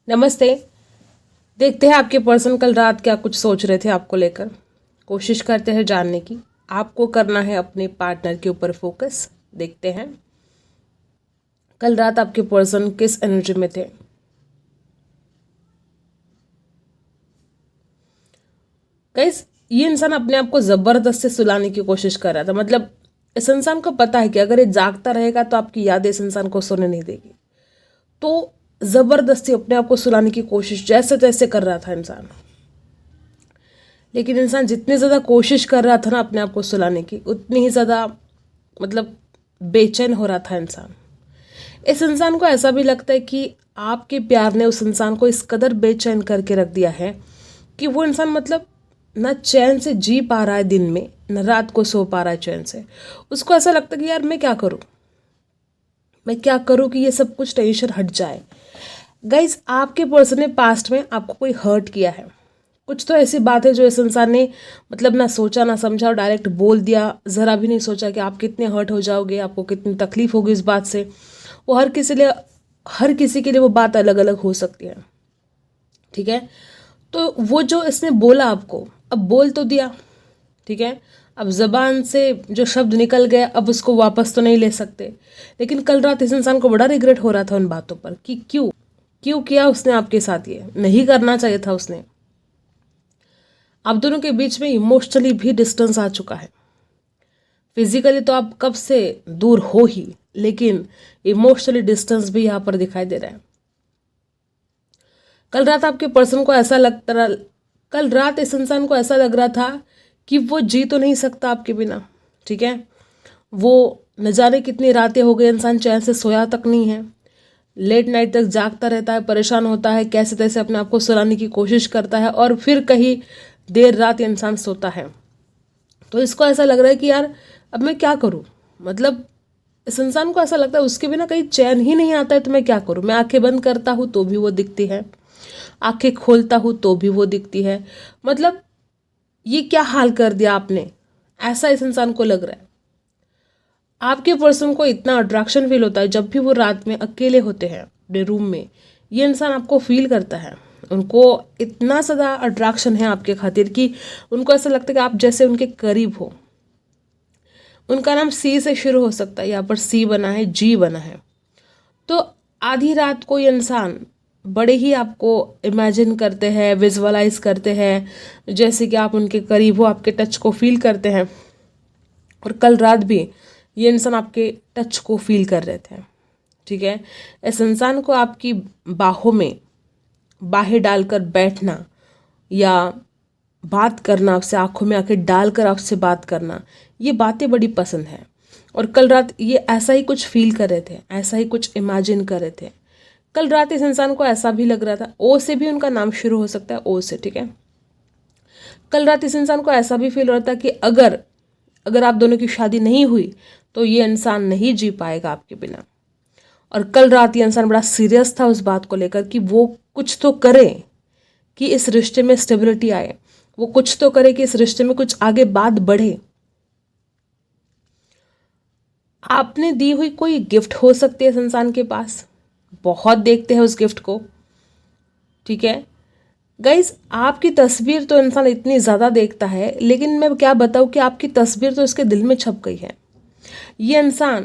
नमस्ते। देखते हैं आपके पर्सन कल रात क्या कुछ सोच रहे थे आपको लेकर। कोशिश करते हैं जानने की। आपको करना है अपने पार्टनर के ऊपर फोकस। देखते हैं कल रात आपके पर्सन किस एनर्जी में थे। गाइस, ये इंसान अपने आप को जबरदस्त से सुलाने की कोशिश कर रहा था। मतलब इस इंसान को पता है कि अगर ये जागता रहेगा तो आपकी यादें इस इंसान को सोने नहीं देगी। तो जबरदस्ती अपने आप को सुलाने की कोशिश जैसे तैसे कर रहा था इंसान। लेकिन इंसान जितनी ज़्यादा कोशिश कर रहा था ना अपने आप को सुलाने की, उतनी ही ज़्यादा मतलब बेचैन हो रहा था इंसान। इस इंसान को ऐसा भी लगता है कि आपके प्यार ने उस इंसान को इस कदर बेचैन करके रख दिया है कि वो इंसान मतलब ना चैन से जी पा रहा है, दिन में न रात को सो पा रहा है चैन से। उसको ऐसा लगता है कि यार मैं क्या करूँ कि ये सब कुछ टेंशन हट जाए। गाइज, आपके पर्सन ने पास्ट में आपको कोई हर्ट किया है। कुछ तो ऐसी बात है जो इस इंसान ने मतलब ना सोचा ना समझा और डायरेक्ट बोल दिया। ज़रा भी नहीं सोचा कि आप कितने हर्ट हो जाओगे, आपको कितनी तकलीफ होगी इस बात से। वो हर किसी के लिए वो बात अलग अलग हो सकती है। ठीक है, तो वो जो इसने बोला आपको, अब बोल तो दिया। ठीक है, अब जबान से जो शब्द निकल गया अब उसको वापस तो नहीं ले सकते। लेकिन कल रात इस इंसान को बड़ा रिग्रेट हो रहा था उन बातों पर कि क्यों किया उसने आपके साथ। ये नहीं करना चाहिए था उसने। आप दोनों के बीच में इमोशनली भी डिस्टेंस आ चुका है। फिजिकली तो आप कब से दूर हो ही, लेकिन इमोशनली डिस्टेंस भी यहाँ पर दिखाई दे रहा है। कल रात आपके पर्सन को ऐसा लगता कल रात इस इंसान को ऐसा लग रहा था कि वो जी तो नहीं सकता आपके बिना। ठीक है, वो न जाने कितनी रातें हो गई इंसान चैन से सोया तक नहीं है। लेट नाइट तक जागता रहता है, परेशान होता है, कैसे तैसे अपने आप को सुलाने की कोशिश करता है और फिर कहीं देर रात इंसान सोता है। तो इसको ऐसा लग रहा है कि यार अब मैं क्या करूं। मतलब इस इंसान को ऐसा लगता है उसके बिना कहीं चैन ही नहीं आता है, तो मैं क्या करूं। मैं आंखें बंद करता हूं तो भी वो दिखती है, आंखें खोलता हूं तो भी वो दिखती है। मतलब ये क्या हाल कर दिया आपने, ऐसा इस इंसान को लग रहा है। आपके पर्सन को इतना अट्रैक्शन फील होता है जब भी वो रात में अकेले होते हैं अपने रूम में। ये इंसान आपको फील करता है। उनको इतना ज़्यादा अट्रैक्शन है आपके खातिर कि उनको ऐसा लगता है कि आप जैसे उनके करीब हो। उनका नाम सी से शुरू हो सकता है, यहाँ पर सी बना है, जी बना है। तो आधी रात को ये इंसान बड़े ही आपको इमेजिन करते हैं, विजुअलाइज करते हैं, जैसे कि आप उनके करीब हो, आपके टच को फील करते हैं। और कल रात भी ये इंसान आपके टच को फील कर रहे थे। ठीक है, इस इंसान को आपकी बाहों में बाहें डालकर बैठना या बात करना, आपसे आंखों में आंखें डालकर आपसे बात करना, ये बातें बड़ी पसंद है। और कल रात ये ऐसा ही कुछ फील कर रहे थे, ऐसा ही कुछ इमेजिन कर रहे थे। कल रात इस इंसान को ऐसा भी लग रहा था, ओ से भी उनका नाम शुरू हो सकता है, ओ से। ठीक है, कल रात इस इंसान को ऐसा भी फील हो रहा था कि अगर आप दोनों की शादी नहीं हुई तो ये इंसान नहीं जी पाएगा आपके बिना। और कल रात ये इंसान बड़ा सीरियस था उस बात को लेकर कि वो कुछ तो करे कि इस रिश्ते में स्टेबिलिटी आए, वो कुछ तो करे कि इस रिश्ते में कुछ आगे बात बढ़े। आपने दी हुई कोई गिफ्ट हो सकती है इस इंसान के पास, बहुत देखते हैं उस गिफ्ट को। ठीक है गाइज, आपकी तस्वीर तो इंसान इतनी ज़्यादा देखता है, लेकिन मैं क्या बताऊँ कि आपकी तस्वीर तो इसके दिल में छप गई है। ये इंसान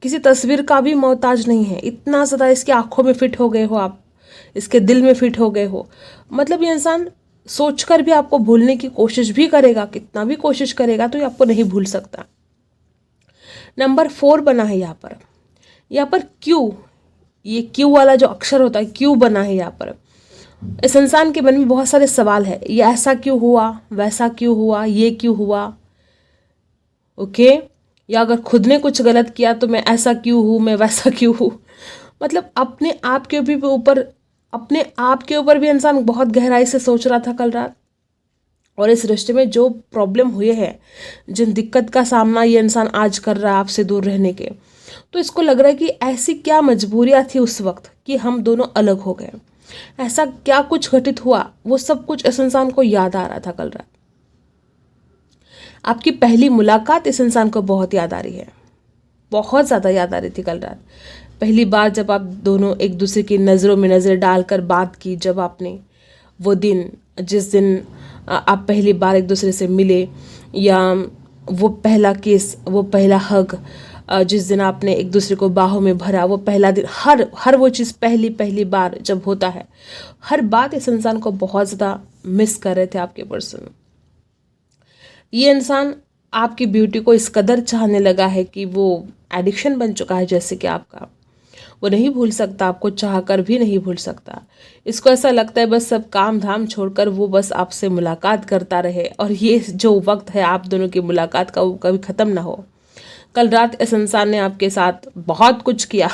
किसी तस्वीर का भी मोहताज नहीं है, इतना ज़्यादा इसकी आंखों में फिट हो गए हो आप, इसके दिल में फिट हो गए हो। मतलब ये इंसान सोचकर भी आपको भूलने की कोशिश भी करेगा, कितना भी कोशिश करेगा तो ये आपको नहीं भूल सकता। नंबर 4 बना है यहाँ पर क्यों, ये क्यों वाला जो अक्षर होता है क्यों बना है यहाँ पर। इस इंसान के मन में बहुत सारे सवाल है। ये ऐसा क्यों हुआ, वैसा क्यों हुआ, ये क्यों हुआ। ओके, या अगर खुद ने कुछ गलत किया तो मैं ऐसा क्यों हूँ, मैं वैसा क्यों हूँ। मतलब अपने आप के ऊपर भी इंसान बहुत गहराई से सोच रहा था कल रात। और इस रिश्ते में जो प्रॉब्लम हुए हैं, जिन दिक्कत का सामना ये इंसान आज कर रहा है आपसे दूर रहने के, तो इसको लग रहा है कि ऐसी क्या मजबूरियाँ थी उस वक्त कि हम दोनों अलग हो गए। ऐसा क्या कुछ घटित हुआ, वो सब कुछ इस इंसान को याद आ रहा था कल रात। आपकी पहली मुलाकात इस इंसान को बहुत याद आ रही है, बहुत ज़्यादा याद आ रही थी कल रात। पहली बार जब आप दोनों एक दूसरे की नज़रों में नज़र डालकर बात की, जब आपने वो दिन, जिस दिन आप पहली बार एक दूसरे से मिले, या वो पहला किस, वो पहला हग, जिस दिन आपने एक दूसरे को बाहों में भरा, वो पहला दिन, हर वो चीज़ पहली बार जब होता है, हर बात इस इंसान को बहुत ज़्यादा मिस कर रहे थे आपके पर्सन। ये इंसान आपकी ब्यूटी को इस कदर चाहने लगा है कि वो एडिक्शन बन चुका है, जैसे कि आपका। वो नहीं भूल सकता, आपको चाह कर भी नहीं भूल सकता। इसको ऐसा लगता है बस सब काम धाम छोड़कर वो बस आपसे मुलाकात करता रहे, और ये जो वक्त है आप दोनों की मुलाकात का, वो कभी ख़त्म ना हो। कल रात इस इंसान ने आपके साथ बहुत कुछ किया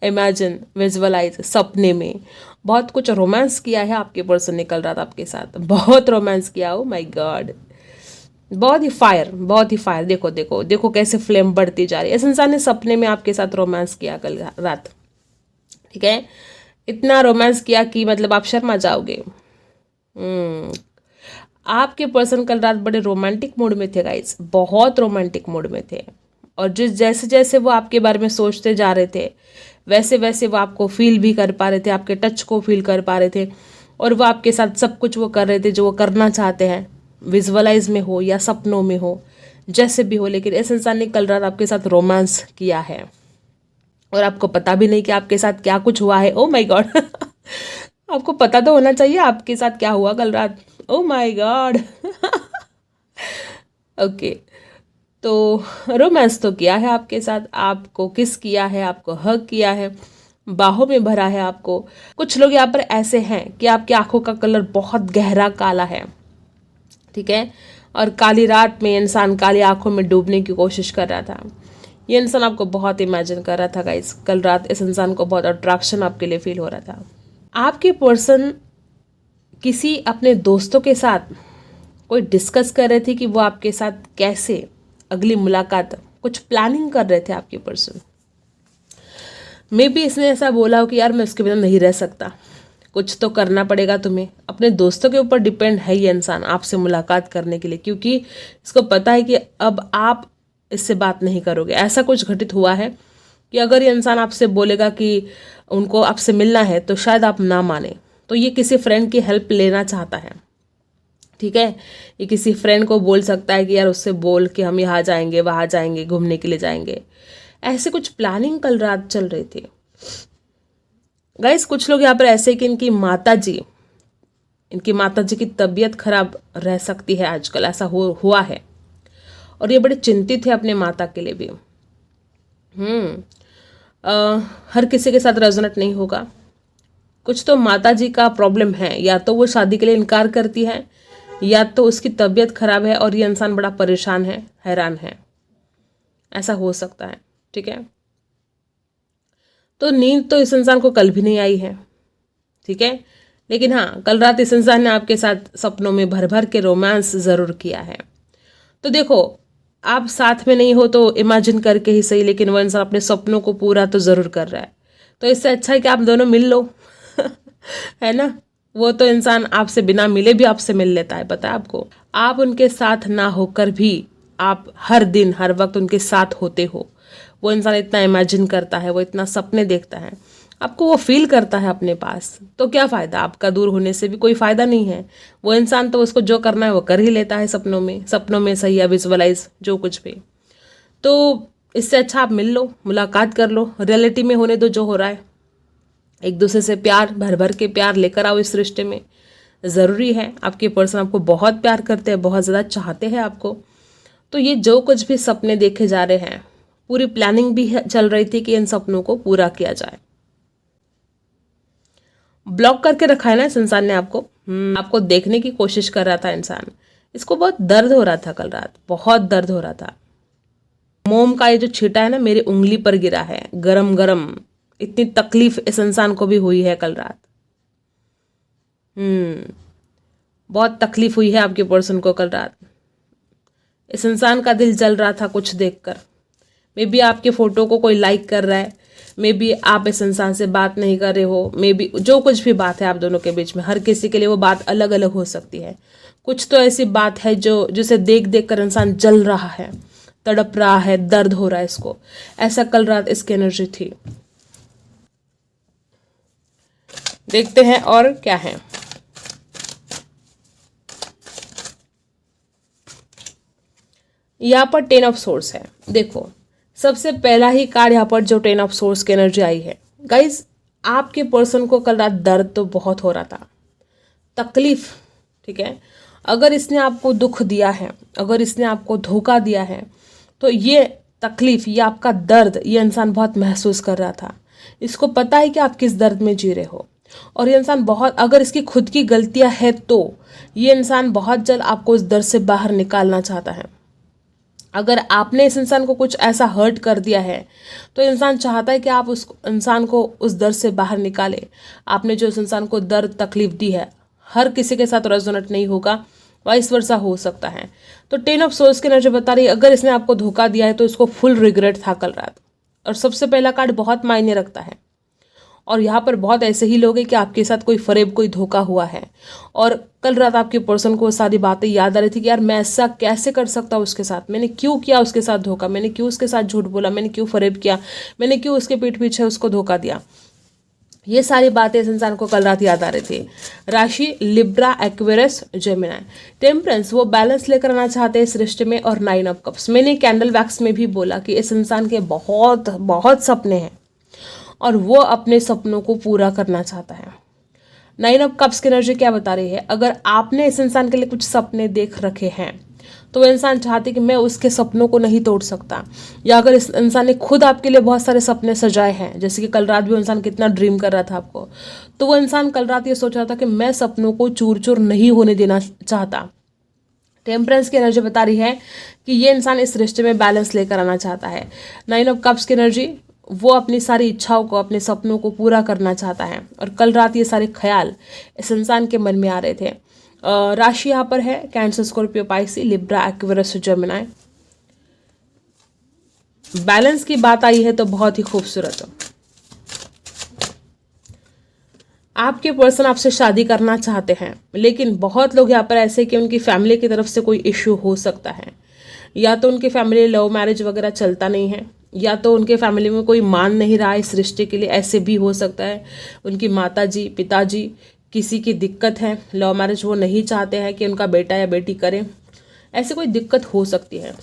इमेजिन, विजुअलाइज, सपने में बहुत कुछ रोमांस किया है आपके पर्सन ने कल रात आपके साथ, बहुत रोमांस किया। ओ माय गॉड, बहुत ही फायर। देखो देखो देखो कैसे फ्लेम बढ़ती जा रही है। इस इंसान ने सपने में आपके साथ रोमांस किया कल रात, ठीक है। इतना रोमांस किया कि मतलब आप शर्मा जाओगे। आपके पर्सन कल रात बड़े रोमांटिक मूड में थे गाइस, बहुत रोमांटिक मूड में थे। और जैसे जैसे वो आपके बारे में सोचते जा रहे थे, वैसे वैसे वो आपको फील भी कर पा रहे थे, आपके टच को फील कर पा रहे थे, और वो आपके साथ सब कुछ वो कर रहे थे जो वो करना चाहते हैं, विजुअलाइज में हो या सपनों में हो, जैसे भी हो। लेकिन इस इंसान ने कल रात आपके साथ रोमांस किया है, और आपको पता भी नहीं कि आपके साथ क्या कुछ हुआ है। ओ माय गॉड आपको पता तो होना चाहिए आपके साथ क्या हुआ कल रात। ओ माय गॉड ओके, तो रोमांस तो किया है आपके साथ, आपको किस किया है, आपको हग किया है, बाहों में भरा है आपको। कुछ लोग यहाँ पर ऐसे हैं कि आपकी आंखों का कलर बहुत गहरा काला है, ठीक है, और काली रात में इंसान काली आंखों में डूबने की कोशिश कर रहा था। ये इंसान आपको बहुत इमेजिन कर रहा था गाइस कल रात। इस इंसान को बहुत अट्रैक्शन आपके लिए फील हो रहा था। आपके पर्सन किसी अपने दोस्तों के साथ कोई डिस्कस कर रहे थे कि वो आपके साथ कैसे अगली मुलाकात, कुछ प्लानिंग कर रहे थे आपके पर्सन। मे बी इसने ऐसा बोला हो कि यार मैं उसके बिना नहीं रह सकता, कुछ तो करना पड़ेगा तुम्हें। अपने दोस्तों के ऊपर डिपेंड है ये इंसान आपसे मुलाकात करने के लिए, क्योंकि इसको पता है कि अब आप इससे बात नहीं करोगे। ऐसा कुछ घटित हुआ है कि अगर ये इंसान आपसे बोलेगा कि उनको आपसे मिलना है तो शायद आप ना माने। तो ये किसी फ्रेंड की हेल्प लेना चाहता है, ठीक है। ये किसी फ्रेंड को बोल सकता है कि यार उससे बोल कि हम यहाँ जाएंगे, वहाँ जाएंगे, घूमने के लिए जाएंगे। ऐसे कुछ प्लानिंग कल रात चल रही थी गाइस। कुछ लोग यहाँ पर ऐसे कि इनकी माताजी की तबीयत खराब रह सकती है आजकल, ऐसा हुआ है, और ये बड़े चिंतित है अपने माता के लिए भी। हर किसी के साथ रेजोनेट नहीं होगा। कुछ तो माताजी का प्रॉब्लम है, या तो वो शादी के लिए इनकार करती है, या तो उसकी तबीयत खराब है और ये इंसान बड़ा परेशान है, हैरान है, ऐसा हो सकता है, ठीक है। तो नींद तो इस इंसान को कल भी नहीं आई है, ठीक है। लेकिन हाँ, कल रात इस इंसान ने आपके साथ सपनों में भर भर के रोमांस ज़रूर किया है। तो देखो, आप साथ में नहीं हो तो इमेजिन करके ही सही, लेकिन वो इंसान अपने सपनों को पूरा तो ज़रूर कर रहा है। तो इससे अच्छा है कि आप दोनों मिल लो है ना। वो तो इंसान आपसे बिना मिले भी आपसे मिल लेता है, पता है आपको। आप उनके साथ ना होकर भी आप हर दिन हर वक्त उनके साथ होते हो। वो इंसान इतना इमेजिन करता है, वो इतना सपने देखता है, आपको वो फील करता है अपने पास। तो क्या फ़ायदा, आपका दूर होने से भी कोई फ़ायदा नहीं है। वो इंसान तो उसको जो करना है वो कर ही लेता है सपनों में सही या विजुअलाइज जो कुछ भी। तो इससे अच्छा आप मिल लो, मुलाकात कर लो, रियलिटी में होने दो जो हो रहा है। एक दूसरे से प्यार, भर भर के प्यार लेकर आओ इस रिश्ते में, ज़रूरी है। आपके पर्सन आपको बहुत प्यार करते हैं, बहुत ज़्यादा चाहते हैं आपको। तो ये जो कुछ भी सपने देखे जा रहे हैं, पूरी प्लानिंग भी चल रही थी कि इन सपनों को पूरा किया जाए। ब्लॉक करके रखा है ना इस इंसान ने आपको देखने की कोशिश कर रहा था इंसान। इसको बहुत दर्द हो रहा था कल रात, बहुत दर्द हो रहा था। मोम का ये जो छींटा है ना मेरी उंगली पर गिरा है, गरम गरम, इतनी तकलीफ इस इंसान को भी हुई है कल रात। बहुत तकलीफ हुई है आपके पर्सन को कल रात। इस इंसान का दिल जल रहा था कुछ देखकर। मे बी आपके फोटो को कोई लाइक कर रहा है, मे बी आप इस इंसान से बात नहीं कर रहे हो, मे बी जो कुछ भी बात है आप दोनों के बीच में, हर किसी के लिए वो बात अलग अलग हो सकती है। कुछ तो ऐसी बात है जो जिसे देख देख कर इंसान जल रहा है, तड़प रहा है, दर्द हो रहा है इसको, ऐसा कल रात इसकी एनर्जी थी। देखते हैं और क्या है। यहाँ पर 10 ऑफ सोर्स है। देखो सबसे पहला ही कार्ड यहाँ पर जो 10 ऑफ सोर्स की एनर्जी आई है, गाइज आपके पर्सन को कल रात दर्द तो बहुत हो रहा था, तकलीफ, ठीक है। अगर इसने आपको दुख दिया है, अगर इसने आपको धोखा दिया है, तो ये तकलीफ, ये आपका दर्द, ये इंसान बहुत महसूस कर रहा था। इसको पता है कि आप किस दर्द में जी रहे हो, और ये इंसान बहुत, अगर इसकी खुद की गलतियां है तो ये इंसान बहुत जल्द आपको इस दर्द से बाहर निकालना चाहता है। अगर आपने इस इंसान को कुछ ऐसा हर्ट कर दिया है तो इंसान चाहता है कि आप उस इंसान को उस दर्द से बाहर निकालें। आपने जो इस इंसान को दर्द तकलीफ दी है, हर किसी के साथ रेजोनेट नहीं होगा, वाइस वर्सा हो सकता है। तो 10 ऑफ सोर्स की एनर्जी बता रही है अगर इसने आपको धोखा दिया है तो इसको फुल रिग्रेट था कल रात। और सबसे पहला कार्ड बहुत मायने रखता है, और यहाँ पर बहुत ऐसे ही लोग हैं कि आपके साथ कोई फरेब, कोई धोखा हुआ है, और कल रात आपके पर्सन को सारी बातें याद आ रही थी कि यार मैं ऐसा कैसे कर सकता हूँ उसके साथ, मैंने क्यों किया उसके साथ धोखा, मैंने क्यों उसके साथ झूठ बोला, मैंने क्यों फरेब किया, मैंने क्यों उसके पीठ पीछे उसको धोखा दिया। ये सारी बातें इस इंसान को कल रात याद आ रही थी। राशि लिब्रा, एक्वेरियस, जेमिनी। टेम्परेंस, वो बैलेंस लेकर आना चाहते हैं इस रिश्ते में। और 9 ऑफ कप्स, मैंने कैंडल वैक्स में भी बोला कि इस इंसान के बहुत बहुत सपने हैं और वो अपने सपनों को पूरा करना चाहता है। 9 ऑफ कप्स की एनर्जी क्या बता रही है, अगर आपने इस इंसान के लिए कुछ सपने देख रखे हैं तो वो इंसान चाहते कि मैं उसके सपनों को नहीं तोड़ सकता, या अगर इस इंसान ने खुद आपके लिए बहुत सारे सपने सजाए हैं, जैसे कि कल रात भी वो इंसान कितना ड्रीम कर रहा था आपको, तो वो इंसान कल रात ये सोच रहा था कि मैं सपनों को चूर चूर नहीं होने देना चाहता। टेम्परेंस की एनर्जी बता रही है कि ये इंसान इस रिश्ते में बैलेंस लेकर आना चाहता है। 9 ऑफ कप्स की एनर्जी, वो अपनी सारी इच्छाओं को, अपने सपनों को पूरा करना चाहता है, और कल रात ये सारे ख्याल इस इंसान के मन में आ रहे थे। राशि यहाँ पर है cancer, Scorpio, Pisces, Libra, Aquarius, Gemini. Balance की बात आई है तो बहुत ही खूबसूरत। आपके पर्सन आपसे शादी करना चाहते हैं, लेकिन बहुत लोग यहाँ पर ऐसे कि उनकी फैमिली की तरफ से कोई इश्यू हो सकता है, या तो उनकी फैमिली लव मैरिज वगैरह चलता नहीं है, या तो उनके फैमिली में कोई मान नहीं रहा इस रिश्ते के लिए, ऐसे भी हो सकता है। उनकी माताजी, पिताजी, किसी की दिक्कत है, लव मैरिज वो नहीं चाहते हैं कि उनका बेटा या बेटी करे, ऐसे कोई दिक्कत हो सकती है,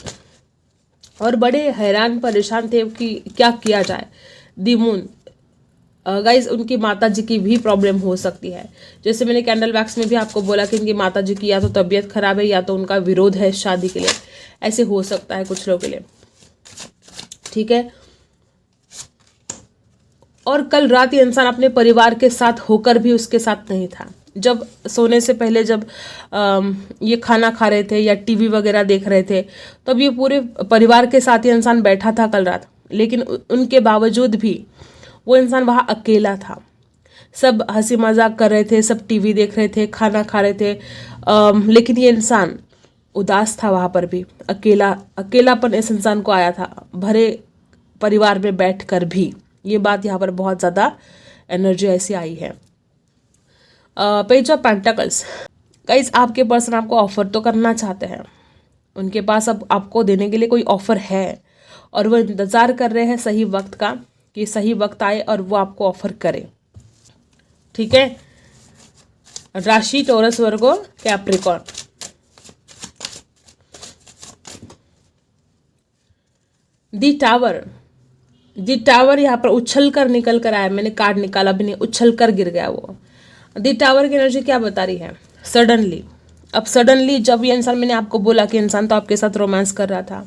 और बड़े हैरान परेशान थे कि क्या किया जाए। दी मून, गाइज उनकी माताजी की भी प्रॉब्लम हो सकती है, जैसे मैंने कैंडल वैक्स में भी आपको बोला कि उनकी माताजी की या तो तबीयत खराब है या तो उनका विरोध है शादी के लिए, ऐसे हो सकता है कुछ लोगों के लिए, ठीक है। और कल रात ये इंसान अपने परिवार के साथ होकर भी उसके साथ नहीं था। जब सोने से पहले जब ये खाना खा रहे थे या टीवी वगैरह देख रहे थे, तब ये पूरे परिवार के साथ ये इंसान बैठा था कल रात, लेकिन उनके बावजूद भी वो इंसान वहाँ अकेला था। सब हंसी मजाक कर रहे थे, सब टीवी देख रहे थे, खाना खा रहे थे, लेकिन ये इंसान उदास था वहाँ पर भी, अकेलापन इस इंसान को आया था, भरे परिवार में बैठकर भी। ये बात यहाँ पर बहुत ज़्यादा एनर्जी ऐसी आई है। पेज ऑफ पेंटिकल्स, गाइस आपके पर्सन आपको ऑफर तो करना चाहते हैं, उनके पास अब आपको देने के लिए कोई ऑफर है, और वो इंतज़ार कर रहे हैं सही वक्त का कि सही वक्त आए और वो आपको ऑफर करे, ठीक है। राशि टॉरस, वर्गो, कैप्रिकॉर्न। दी टावर, दी टावर यहाँ पर उछल कर निकल कर आया, मैंने कार्ड निकाला भी नहीं, उछल कर गिर गया वो। दी टावर की एनर्जी क्या बता रही है, सडनली। अब सडनली जब ये इंसान, मैंने आपको बोला कि इंसान तो आपके साथ रोमांस कर रहा था,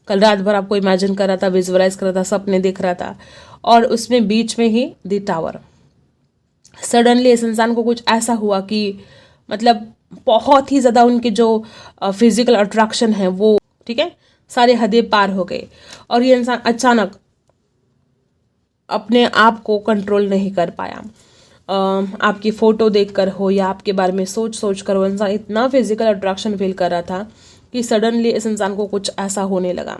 कल रात भर आपको इमेजिन कर रहा था, विजुअलाइज कर रहा था, सपने देख रहा था, और उसमें बीच में ही दी टावर। सडनली इस इंसान को कुछ ऐसा हुआ कि मतलब बहुत ही ज़्यादा उनके जो फिजिकल अट्रैक्शन है वो, ठीक है, सारे हदें पार हो गए, और ये इंसान अचानक अपने आप को कंट्रोल नहीं कर पाया। आपकी फ़ोटो देखकर हो या आपके बारे में सोच कर वो इंसान इतना फिजिकल अट्रैक्शन फील कर रहा था कि सडनली इस इंसान को कुछ ऐसा होने लगा,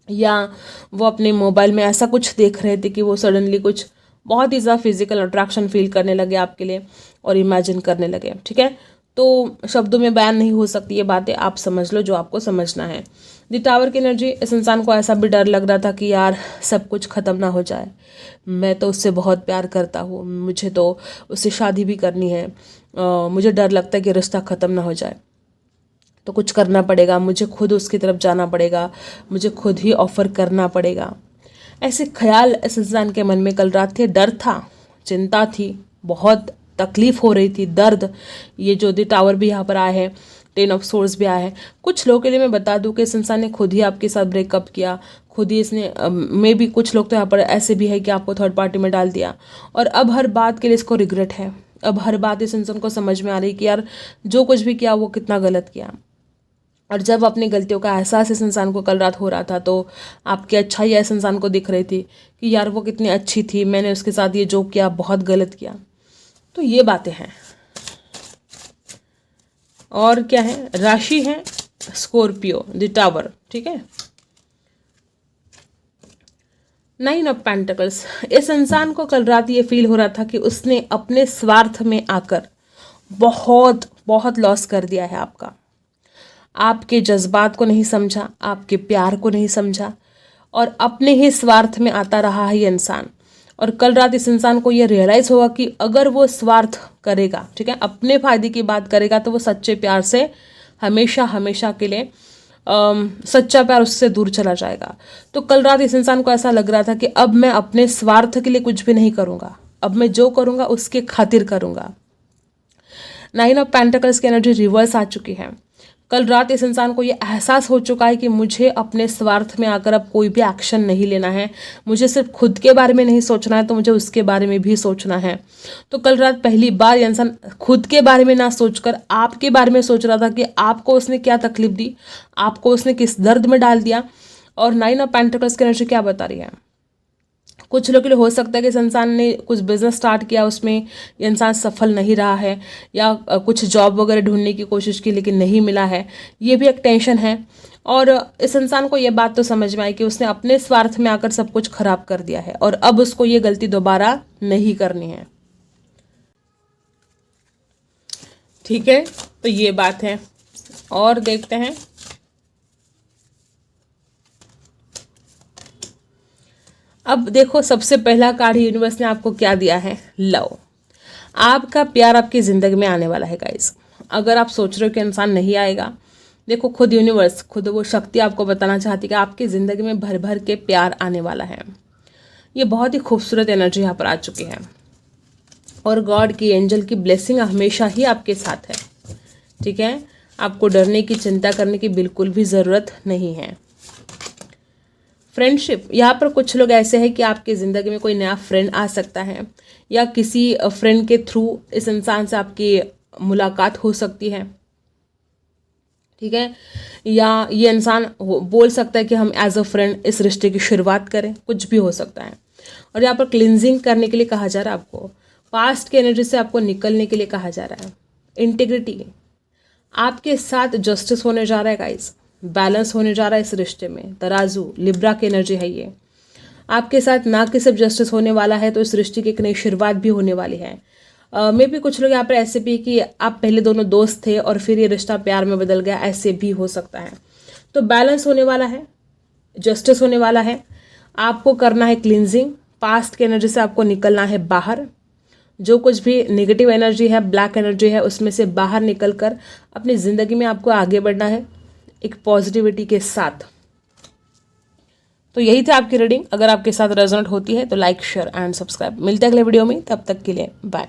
या वो अपने मोबाइल में ऐसा कुछ देख रहे थे कि वो सडनली कुछ बहुत ही ज़्यादा फिजिकल अट्रैक्शन फील करने लगे आपके लिए और इमेजिन करने लगे, ठीक है। तो शब्दों में बयान नहीं हो सकती ये बातें, आप समझ लो जो आपको समझना है। द टावर की एनर्जी, इस इंसान को ऐसा भी डर लग रहा था कि यार सब कुछ ख़त्म ना हो जाए, मैं तो उससे बहुत प्यार करता हूँ, मुझे तो उससे शादी भी करनी है, मुझे डर लगता है कि रिश्ता ख़त्म ना हो जाए, तो कुछ करना पड़ेगा, मुझे खुद उसकी तरफ जाना पड़ेगा, मुझे खुद ही ऑफ़र करना पड़ेगा। ऐसे ख्याल इस इंसान के मन में कल रात थे। डर था, चिंता थी, बहुत तकलीफ हो रही थी, दर्द। ये जो द टावर भी यहाँ पर आया है, 10 ऑफ सोर्स भी आया है। कुछ लोगों के लिए मैं बता दूं कि इस इंसान ने खुद ही आपके साथ ब्रेकअप किया, खुद ही इसने मे भी कुछ लोग तो यहाँ पर ऐसे भी है कि आपको थर्ड पार्टी में डाल दिया, और अब हर बात के लिए इसको रिग्रेट है। अब हर बात इस इंसान को समझ में आ रही कि यार जो कुछ भी किया वो कितना गलत किया। और जब अपनी गलतियों का एहसास इस इंसान को कल रात हो रहा था, तो आपकी अच्छाई इस इंसान को दिख रही थी कि यार वो कितनी अच्छी थी, मैंने उसके साथ ये जो किया बहुत गलत किया। तो ये बातें हैं। और क्या है, राशि है स्कॉर्पियो, द टावर, ठीक है। 9 ऑफ पेंटिकल्स, इस इंसान को कल रात ये फील हो रहा था कि उसने अपने स्वार्थ में आकर बहुत बहुत लॉस कर दिया है आपका। आपके जज्बात को नहीं समझा, आपके प्यार को नहीं समझा, और अपने ही स्वार्थ में आता रहा है ये इंसान। और कल रात इस इंसान को ये रियलाइज़ होगा कि अगर वो स्वार्थ करेगा, ठीक है, अपने फायदे की बात करेगा, तो वो सच्चे प्यार से हमेशा हमेशा के लिए सच्चा प्यार उससे दूर चला जाएगा। तो कल रात इस इंसान को ऐसा लग रहा था कि अब मैं अपने स्वार्थ के लिए कुछ भी नहीं करूँगा, अब मैं जो करूँगा उसके खातिर करूँगा। 9 ऑफ पेंटिकल्स की एनर्जी रिवर्स आ चुकी है। कल रात इस इंसान को ये एहसास हो चुका है कि मुझे अपने स्वार्थ में आकर अब कोई भी एक्शन नहीं लेना है, मुझे सिर्फ खुद के बारे में नहीं सोचना है, तो मुझे उसके बारे में भी सोचना है। तो कल रात पहली बार ये इंसान खुद के बारे में ना सोचकर आपके बारे में सोच रहा था कि आपको उसने क्या तकलीफ दी, आपको उसने किस दर्द में डाल दिया। और 9 ऑफ पेंटिकल्स की एनर्जी क्या बता रही है, कुछ लोगों के लिए हो सकता है कि इस इंसान ने कुछ बिजनेस स्टार्ट किया, उसमें ये इंसान सफल नहीं रहा है, या कुछ जॉब वगैरह ढूंढने की कोशिश की लेकिन नहीं मिला है, ये भी एक टेंशन है। और इस इंसान को ये बात तो समझ में आई कि उसने अपने स्वार्थ में आकर सब कुछ खराब कर दिया है, और अब उसको ये गलती दोबारा नहीं करनी है, ठीक है। तो ये बात है। और देखते हैं, अब देखो सबसे पहला कार्ड यूनिवर्स ने आपको क्या दिया है, लव। आपका प्यार आपकी ज़िंदगी में आने वाला है गाइस। अगर आप सोच रहे हो कि इंसान नहीं आएगा, देखो खुद यूनिवर्स, खुद वो शक्ति आपको बताना चाहती है कि आपकी ज़िंदगी में भर भर के प्यार आने वाला है। ये बहुत ही खूबसूरत एनर्जी यहाँ पर आ चुकी है, और गॉड की, एंजल की ब्लेसिंग हमेशा ही आपके साथ है, ठीक है। आपको डरने की, चिंता करने की बिल्कुल भी ज़रूरत नहीं है। फ्रेंडशिप, यहाँ पर कुछ लोग ऐसे हैं कि आपकी ज़िंदगी में कोई नया फ्रेंड आ सकता है, या किसी फ्रेंड के थ्रू इस इंसान से आपकी मुलाकात हो सकती है, ठीक है। या ये इंसान बोल सकता है कि हम एज अ फ्रेंड इस रिश्ते की शुरुआत करें, कुछ भी हो सकता है। और यहाँ पर क्लिनजिंग करने के लिए कहा जा रहा है आपको, पास्ट की एनर्जी से आपको निकलने के लिए कहा जा रहा है। इंटीग्रिटी, आपके साथ जस्टिस होने जा रहा है गाइस, बैलेंस होने जा रहा है इस रिश्ते में। तराजू, लिब्रा की एनर्जी है ये, आपके साथ ना कि सिर्फ जस्टिस होने वाला है, तो इस रिश्ते की एक नई शुरुआत भी होने वाली है। मे भी कुछ लोग यहाँ पर ऐसे भी कि आप पहले दोनों दोस्त थे और फिर ये रिश्ता प्यार में बदल गया, ऐसे भी हो सकता है। तो बैलेंस होने वाला है, जस्टिस होने वाला है, आपको करना है क्लिनजिंग, पास्ट की एनर्जी से आपको निकलना है बाहर। जो कुछ भी नेगेटिव एनर्जी है, ब्लैक एनर्जी है, उसमें से बाहर निकलकर अपनी ज़िंदगी में आपको आगे बढ़ना है एक पॉजिटिविटी के साथ। तो यही थी आपकी रीडिंग। अगर आपके साथ रेजोनेट होती है तो लाइक, शेयर एंड सब्सक्राइब। मिलते हैं अगले वीडियो में, तब तक के लिए बाय।